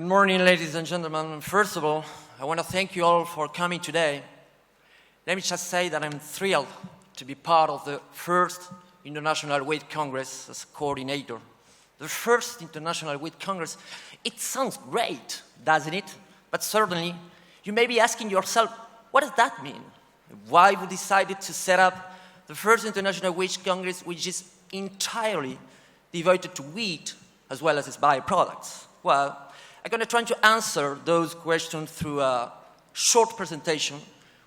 Good morning, ladies and gentlemen. First of all, I want to thank you all for coming today. Let me just say that I'm thrilled to be part of the first International Wheat Congress as coordinator. The first International Wheat Congress, it sounds great, doesn't it? But certainly, you may be asking yourself, what does that mean? Why we decided to set up the first International Wheat Congress, which is entirely devoted to wheat as well as its byproducts? Well, I'm going to try to answer those questions through a short presentation,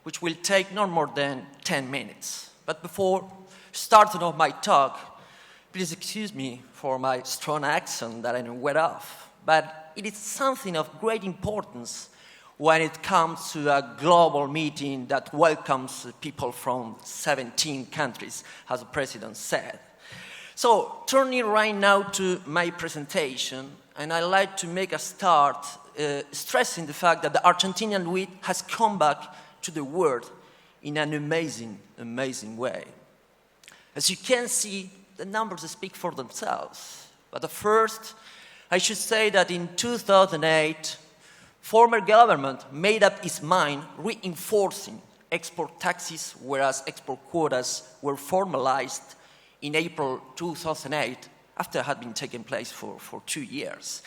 which will take not more than 10 minutes. But before starting off my talk, please excuse me for my strong accent that I know well off. But it is something of great importance when it comes to a global meeting that welcomes people from 17 countries, as the president said. So, turning right now to my presentation, and I'd like to make a start stressing the fact that the Argentinian wheat has come back to the world in an amazing, amazing way. As you can see, the numbers speak for themselves. But first, I should say that in 2008, former government made up its mind reinforcing export taxes, whereas export quotas were formalized in April 2008, after it had been taking place for 2 years.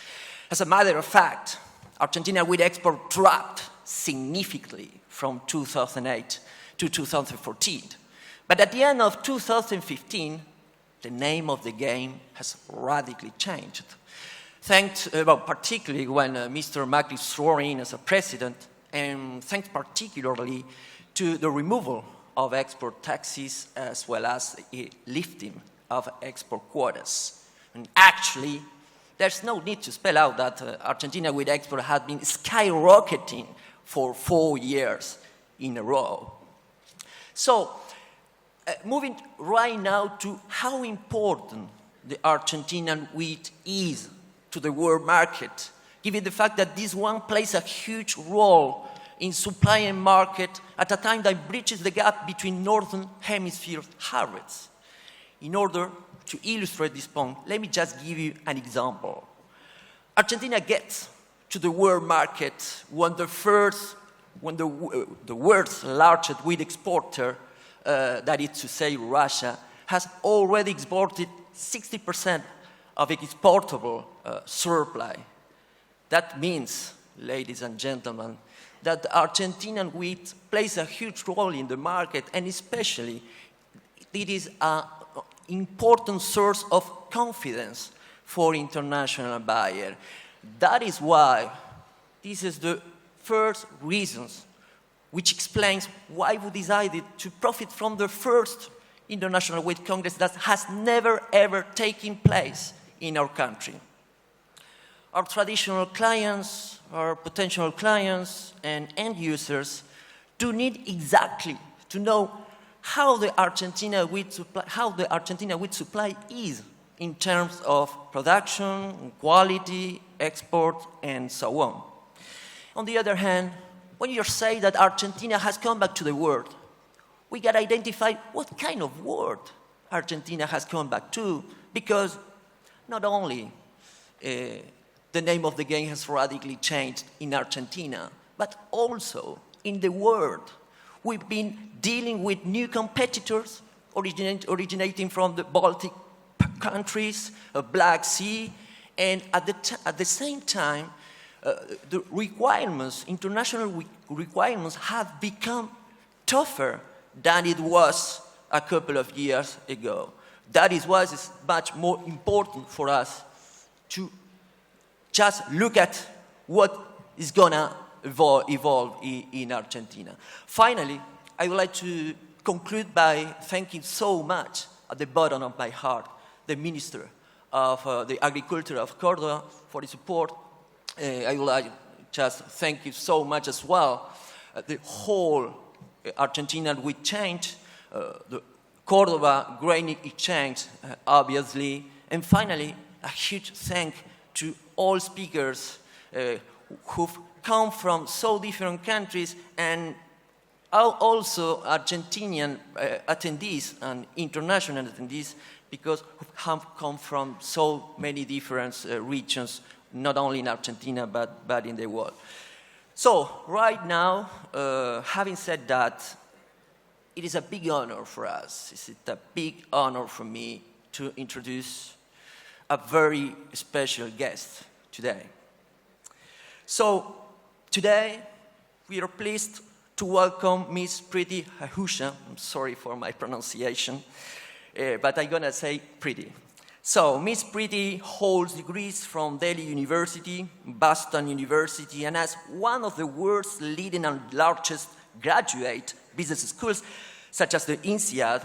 As a matter of fact, Argentina wheat export dropped significantly from 2008 to 2014. But at the end of 2015, the name of the game has radically changed. Thanks, particularly when Mr. Macri swore in as a president, and thanks particularly to the removal of export taxes as well as a lifting of export quotas. And actually, there's no need to spell out that Argentina wheat export has been skyrocketing for 4 years in a row. So, moving right now to how important the Argentinian wheat is to the world market, given the fact that this one plays a huge role in supply and market at a time that bridges the gap between Northern Hemisphere harvests. In order to illustrate this point, let me just give you an example. Argentina gets to the world market when the world's largest wheat exporter, that is to say Russia, has already exported 60% of its exportable supply. That means, ladies and gentlemen, that the Argentinian wheat plays a huge role in the market, and especially it is an important source of confidence for international buyers. That is why this is the first reason which explains why we decided to profit from the first International Wheat Congress that has never ever taken place in our country. Our traditional clients, our potential clients, and end users do need exactly to know how the Argentina wheat supply is in terms of production, quality, export, and so on. On the other hand, when you say that Argentina has come back to the world, we got to identify what kind of world Argentina has come back to, because not only the name of the game has radically changed in Argentina, but also in the world. We've been dealing with new competitors originating from the Baltic countries, Black Sea, and at the same time, the requirements, international requirements have become tougher than it was a couple of years ago. That is why it's much more important for us to just look at what is going to evolve in Argentina. Finally, I would like to conclude by thanking so much, at the bottom of my heart, the Minister of the Agriculture of Córdoba for his support. I would like to just thank you so much as well. The whole Argentinian wheat change, the Córdoba grain exchange, obviously. And finally, a huge thank to all speakers who've come from so different countries, and also Argentinian attendees and international attendees, because we have come from so many different regions not only in Argentina, but in the world. So, right now, having said that, it is a big honor for us. It's a big honor for me to introduce a very special guest today. So, today, we are pleased to welcome Miss Pretty Hacia. I'm sorry for my pronunciation, but I'm gonna say Pretty. So, Miss Pretty holds degrees from Delhi University, Boston University, and has one of the world's leading and largest graduate business schools, such as the INSEAD,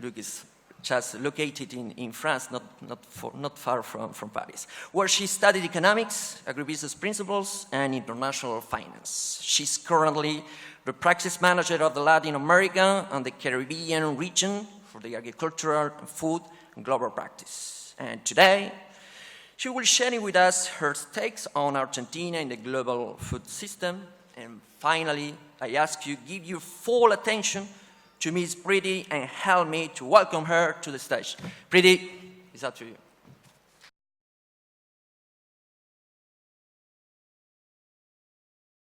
look, is just located in France, not far from Paris, where she studied economics, agribusiness principles, and international finance. She's currently the practice manager of the Latin America and the Caribbean region for the agricultural, food, and global practice. And today, she will share with us her takes on Argentina in the global food system. And finally, I ask you, give your full attention to Miss Pretty and help me to welcome her to the stage. Pretty, it's up to you.